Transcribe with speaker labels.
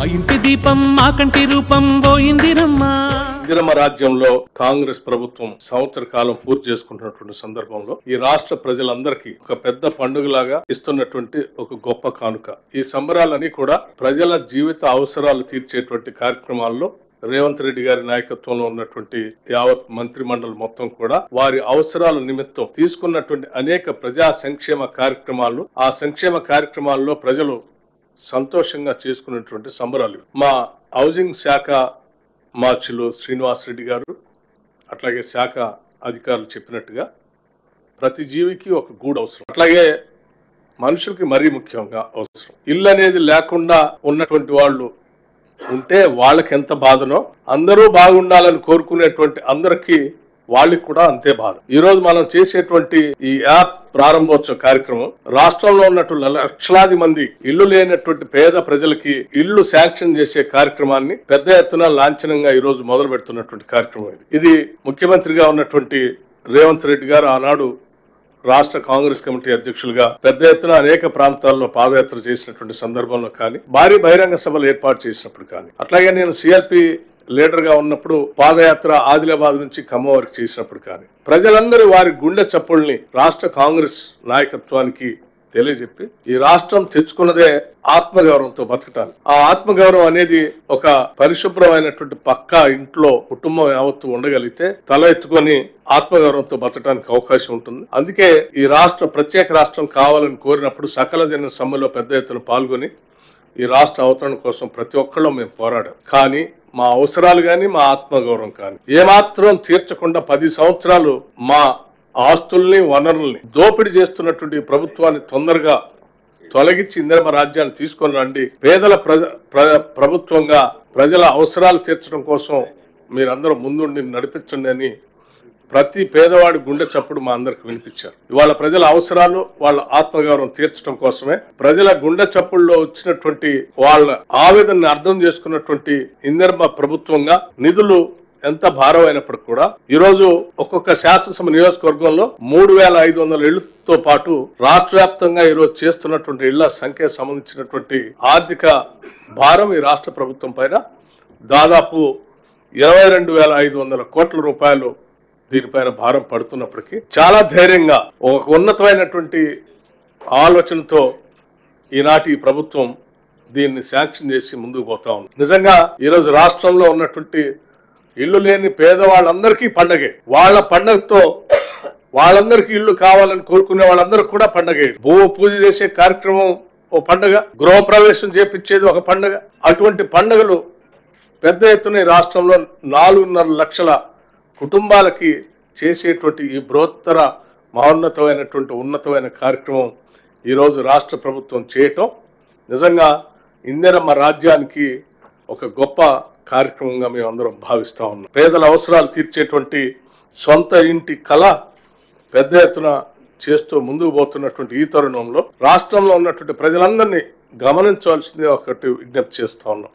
Speaker 1: మా ఇంటి దీపం మా కంటి రూపం ఓ ఇందిరమ్మ.
Speaker 2: ఇందిరమ్మ రాజ్యంలో కాంగ్రెస్ ప్రభుత్వం సంవత్సర కాలం పూర్తి చేసుకుంటున్నటువంటి సందర్భంలో ఈ రాష్ట్ర ప్రజలందరికీ ఒక పెద్ద పండుగలాగా ఇస్తున్నటువంటి ఒక గొప్ప కానుక. ఈ సంబరాలని కూడా ప్రజల జీవిత అవసరాలు తీర్చేటువంటి కార్యక్రమాల్లో రేవంత్ రెడ్డి గారి నాయకత్వంలో ఉన్నటువంటి యావత్ మంత్రి మండలి మొత్తం కూడా వారి అవసరాల నిమిత్తం తీసుకున్నటువంటి అనేక ప్రజా సంక్షేమ కార్యక్రమాలు, ఆ సంక్షేమ కార్యక్రమాల్లో ప్రజలు సంతోషంగా చేసుకున్నటువంటి సంబరాలు. మా హౌసింగ్ శాఖ మార్చులు శ్రీనివాస్ రెడ్డి గారు అట్లాగే శాఖ అధికారులు చెప్పినట్టుగా ప్రతి జీవికి ఒక గూడు అవసరం, అట్లాగే మనుషులకి మరీ ముఖ్యంగా అవసరం. ఇల్లు అనేది లేకుండా ఉన్నటువంటి వాళ్ళు ఉంటే వాళ్ళకి ఎంత బాధనో, అందరూ బాగుండాలని కోరుకునేటువంటి అందరికీ వాళ్ళకి కూడా అంతే బాధ. ఈ రోజు మనం చేసేటువంటి ఈ యాప్ ప్రారంభోత్సవ కార్యక్రమం రాష్ట్రంలో ఉన్నటువంటి లక్షలాది మంది ఇల్లు లేనటువంటి పేద ప్రజలకి ఇల్లు శాంక్షన్ చేసే కార్యక్రమాన్ని పెద్ద ఎత్తున లాంఛనంగా ఈ రోజు మొదలు పెడుతున్నటువంటి కార్యక్రమం. ఇది ముఖ్యమంత్రిగా ఉన్నటువంటి రేవంత్ రెడ్డి గారు ఆనాడు రాష్ట్ర కాంగ్రెస్ కమిటీ అధ్యక్షులుగా పెద్ద ఎత్తున అనేక ప్రాంతాల్లో పాదయాత్ర చేసినటువంటి సందర్భంలో కానీ, భారీ బహిరంగ సభలు ఏర్పాటు చేసినప్పుడు కానీ, అట్లాగే నేను సిఎల్పి లీడర్ గా ఉన్నప్పుడు పాదయాత్ర ఆదిలాబాద్ నుంచి ఖమ్మం వరకు చేసినప్పుడు కానీ, ప్రజలందరూ వారి గుండె చప్పుల్ని రాష్ట్ర కాంగ్రెస్ నాయకత్వానికి తెలియజెప్పి ఈ రాష్ట్రం తెచ్చుకున్నదే ఆత్మగౌరవంతో బతకటానికి. ఆ ఆత్మగౌరవం అనేది ఒక పరిశుభ్రమైనటువంటి పక్కా ఇంట్లో కుటుంబం యావత్తు ఉండగలిగితే తల ఎత్తుకొని ఆత్మగౌరవంతో బతకడానికి అవకాశం ఉంటుంది. అందుకే ఈ రాష్ట్ర ప్రత్యేక రాష్ట్రం కావాలని కోరినప్పుడు సకల జన సమ్మెలో పెద్ద ఎత్తున పాల్గొని ఈ రాష్ట్ర అవతరణ కోసం ప్రతి ఒక్కళ్ళం మేము పోరాడాం. కానీ మా అవసరాలు కానీ మా ఆత్మగౌరవం కానీ ఏమాత్రం తీర్చకుండా 10 సంవత్సరాలు మా ఆస్తుల్ని వనరుల్ని దోపిడీ చేస్తున్నటువంటి ప్రభుత్వాన్ని తొందరగా తొలగించి ఇందిరమ్మ రాజ్యాన్ని తీసుకొని రండి, పేదల ప్రభుత్వంగా ప్రజల అవసరాలు తీర్చడం కోసం మీరందరూ ముందుండి నడిపించండి అని ప్రతి పేదవాడి గుండె చప్పుడు మా అందరికి వినిపించారు. ఇవాళ ప్రజల అవసరాలు వాళ్ళ ఆత్మగౌరవం తీర్చడం కోసమే ప్రజల గుండె చప్పుల్లో వచ్చినటువంటి వాళ్ళ ఆవేదనని అర్థం చేసుకున్నటువంటి ఇందిరమ్మ ప్రభుత్వంగా నిధులు ఎంత భారం అయినప్పటికీ కూడా ఈరోజు ఒక్కొక్క శాసనసభ నియోజకవర్గంలో 3500 ఇళ్లతో పాటు రాష్ట్ర వ్యాప్తంగా ఈరోజు చేస్తున్నటువంటి ఇళ్ల సంఖ్యకు సంబంధించినటువంటి ఆర్థిక భారం ఈ రాష్ట్ర ప్రభుత్వం పైన దాదాపు 22,500 కోట్ల రూపాయలు దీనిపైన భారం పడుతున్నప్పటికీ చాలా ధైర్యంగా ఒక ఉన్నతమైనటువంటి ఆలోచనతో ఈనాటి ప్రభుత్వం దీన్ని శాంక్షన్ చేసి ముందుకు పోతా ఉంది. నిజంగా ఈరోజు రాష్ట్రంలో ఉన్నటువంటి ఇల్లు లేని పేదవాళ్ళందరికీ పండగే. వాళ్ళ పండగతో వాళ్ళందరికీ ఇల్లు కావాలని కోరుకునే వాళ్ళందరికీ కూడా పండగే. భూమి పూజ చేసే కార్యక్రమం ఓ పండగ, గృహప్రవేశం చేపించేది ఒక పండగ. అటువంటి పండుగలు పెద్ద ఎత్తున రాష్ట్రంలో 4.5 లక్షల కుటుంబాలకి చేసేటువంటి ఈ బృహత్తర మహోన్నతమైనటువంటి ఉన్నతమైన కార్యక్రమం ఈరోజు రాష్ట్ర ప్రభుత్వం చేయటం నిజంగా ఇందిరమ్మ రాజ్యానికి ఒక గొప్ప కార్యక్రమంగా మేము అందరం భావిస్తా ఉన్నాం. పేదల అవసరాలు తీర్చేటువంటి సొంత ఇంటి కళ పెద్ద ఎత్తున చేస్తూ ముందుకు పోతున్నటువంటి ఈ తరుణంలో రాష్ట్రంలో ఉన్నటువంటి ప్రజలందరినీ గమనించవలసిందే ఒకటి విజ్ఞప్తి చేస్తా ఉన్నాం.